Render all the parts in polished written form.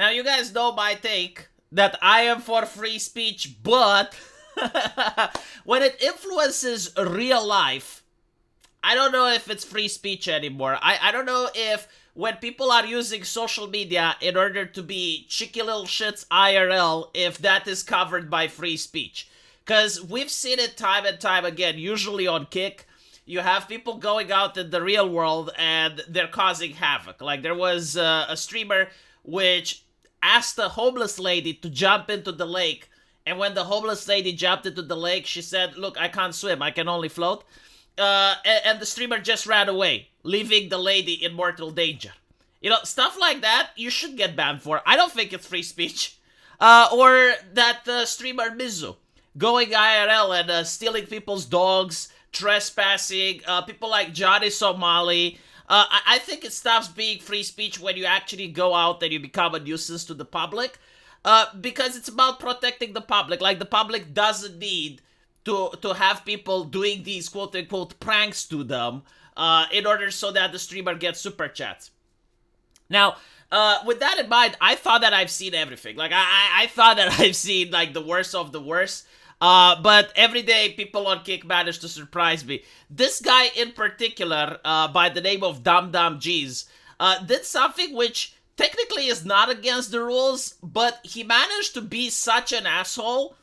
Now, you guys know my take that I am for free speech, but when it influences real life, I don't know if it's free speech anymore. I don't know if when people are using social media in order to be cheeky little shits IRL, if that is covered by free speech. Because we've seen it time and time again, usually on Kick. You have people going out in the real world and they're causing havoc. Like there was a streamer which asked a homeless lady to jump into the lake. And when the homeless lady jumped into the lake, she said, "Look, I can't swim, I can only float." And the streamer just ran away, leaving the lady in mortal danger. You know, stuff like that, you should get banned for. I don't think it's free speech. Or that streamer Mizu, going IRL and stealing people's dogs, trespassing, people like Johnny Somali. I think it stops being free speech when you actually go out and you become a nuisance to the public. Because it's about protecting the public. Like, the public doesn't need to have people doing these quote-unquote pranks to them in order so that the streamer gets super chats. Now, with that in mind, I thought that I've seen everything. Like, I thought that I've seen, like, the worst of the worst. But every day, people on Kick manage to surprise me. This guy in particular, by the name of Dum Dum G's, did something which technically is not against the rules, but he managed to be such an asshole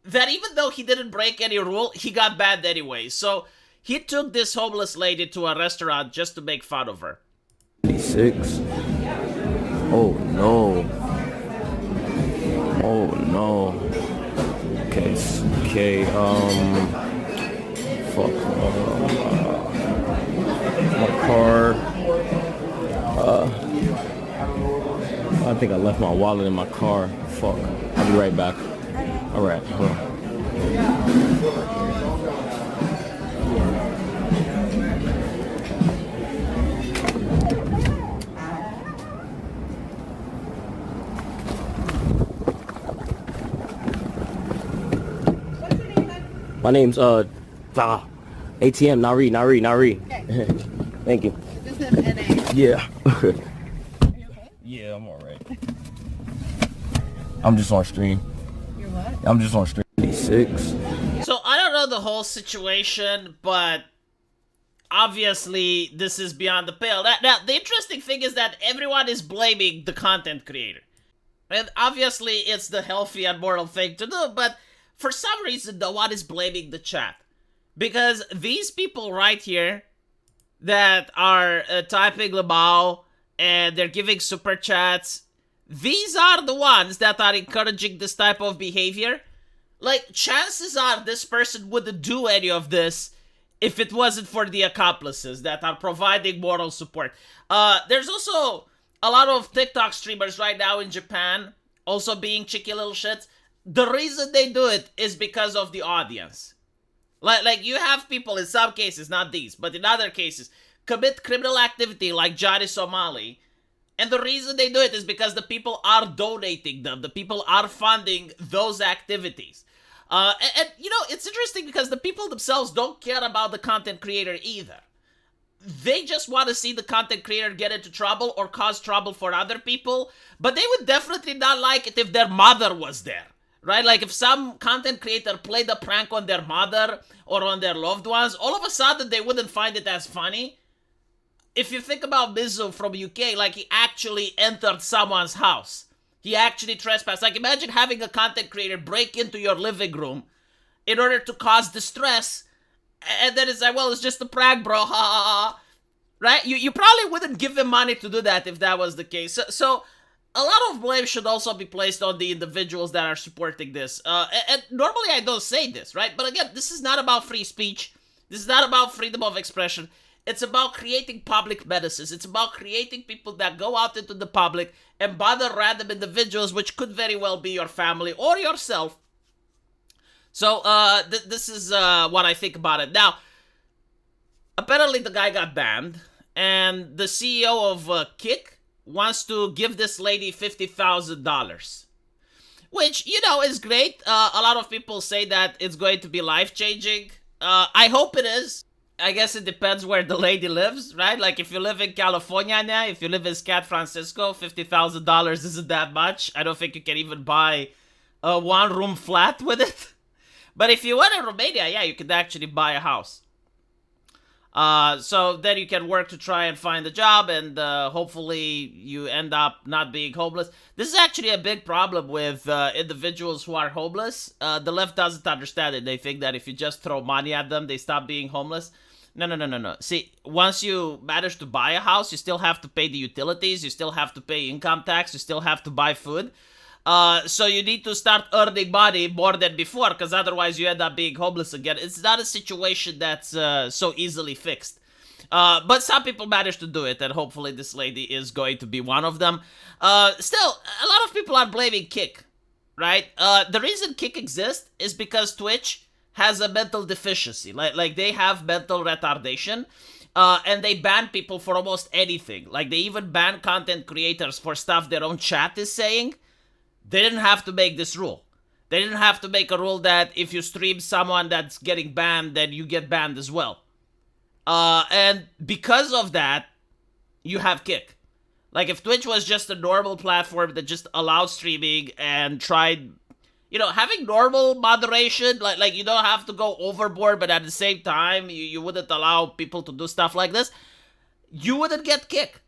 that even though he didn't break any rule, he got banned anyway. So he took this homeless lady to a restaurant just to make fun of her. 26. Oh no. Oh no. Okay, fuck. My car. I think I left my wallet in my car. Fuck. I'll be right back. Alright, hold on. My name's ATM Nari. Okay. Thank you. This is NA. Yeah. Are you okay? Yeah, I'm alright. I'm just on stream. You're what? I'm just on stream. 26. So I don't know the whole situation, but obviously this is beyond the pale. Now, the interesting thing is that everyone is blaming the content creator. And obviously it's the healthy and moral thing to do, but for some reason no one is blaming the chat. Because these people right here that are typing Lamau and they're giving super chats, these are the ones that are encouraging this type of behavior. Like, chances are this person wouldn't do any of this if it wasn't for the accomplices that are providing moral support. There's also a lot of TikTok streamers right now in Japan also being cheeky little shits. The reason they do it is because of the audience. Like you have people in some cases, not these, but in other cases, commit criminal activity like Johnny Somali. And the reason they do it is because the people are donating them. The people are funding those activities. And you know, it's interesting because the people themselves don't care about the content creator either. They just want to see the content creator get into trouble or cause trouble for other people. But they would definitely not like it if their mother was there. Right? Like if some content creator played a prank on their mother or on their loved ones, all of a sudden they wouldn't find it as funny. If you think about Mizu from UK, like he actually entered someone's house. He actually trespassed. Like imagine having a content creator break into your living room in order to cause distress. And then it's like, well, it's just a prank, bro. Ha ha ha. Right? You probably wouldn't give him money to do that if that was the case. So a lot of blame should also be placed on the individuals that are supporting this. And normally I don't say this, right? But again, this is not about free speech. This is not about freedom of expression. It's about creating public menaces. It's about creating people that go out into the public and bother random individuals, which could very well be your family or yourself. So, this is what I think about it. Now, apparently the guy got banned, and the CEO of Kick wants to give this lady $50,000. Which, you know, is great. A lot of people say that it's going to be life-changing. I hope it is. I guess it depends where the lady lives, right? Like, if you live in California now, if you live in San Francisco, $50,000 isn't that much. I don't think you can even buy a one-room flat with it. But if you went in Romania, yeah, you could actually buy a house. So then you can work to try and find a job, and hopefully you end up not being homeless. This is actually a big problem with individuals who are homeless. The left doesn't understand it. They think that if you just throw money at them, they stop being homeless. No. See, once you manage to buy a house, you still have to pay the utilities, you still have to pay income tax, you still have to buy food. So you need to start earning money more than before, because otherwise you end up being homeless again. It's not a situation that's so easily fixed. But some people manage to do it, and hopefully this lady is going to be one of them. Still, a lot of people are blaming Kick, right? The reason Kick exists is because Twitch has a mental deficiency. Like they have mental retardation. And they ban people for almost anything. Like, they even ban content creators for stuff their own chat is saying. They didn't have to make this rule. They didn't have to make a rule that if you stream someone that's getting banned, then you get banned as well. And because of that, you have Kick. Like, if Twitch was just a normal platform that just allowed streaming and tried, having normal moderation, like you don't have to go overboard, but at the same time, you wouldn't allow people to do stuff like this, you wouldn't get Kick.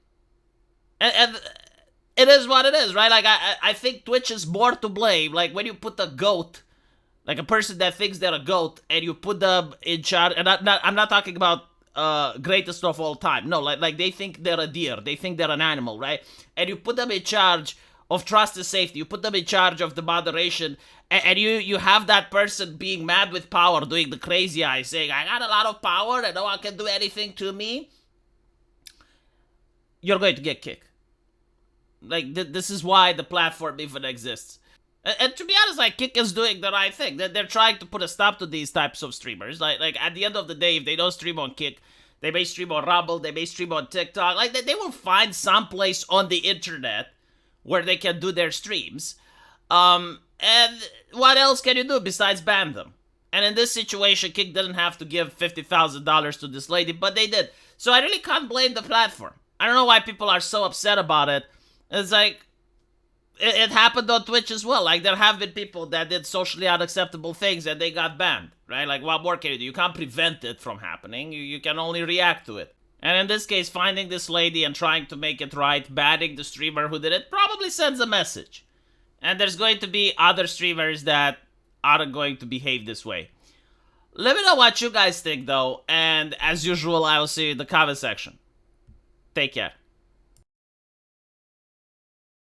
And it is what it is, right? Like, I think Twitch is more to blame. Like, when you put a goat, like a person that thinks they're a goat, and you put them in charge, and I'm not talking about greatest of all time. No, like they think they're a deer. They think they're an animal, right? And you put them in charge of trust and safety. You put them in charge of the moderation, and you have that person being mad with power, doing the crazy eyes, saying, I got a lot of power and no one can do anything to me. You're going to get kicked. Like, this is why the platform even exists. And to be honest, like, Kick is doing the right thing. They're trying to put a stop to these types of streamers. Like at the end of the day, if they don't stream on Kick, they may stream on Rumble, they may stream on TikTok. Like, they will find some place on the internet where they can do their streams. And what else can you do besides ban them? And in this situation, Kick didn't have to give $50,000 to this lady, but they did. So I really can't blame the platform. I don't know why people are so upset about it. It's like, it happened on Twitch as well. Like, there have been people that did socially unacceptable things and they got banned, right? Like, what more can you do? You can't prevent it from happening. You can only react to it. And in this case, finding this lady and trying to make it right, banning the streamer who did it, probably sends a message. And there's going to be other streamers that aren't going to behave this way. Let me know what you guys think, though. And as usual, I will see you in the comment section. Take care.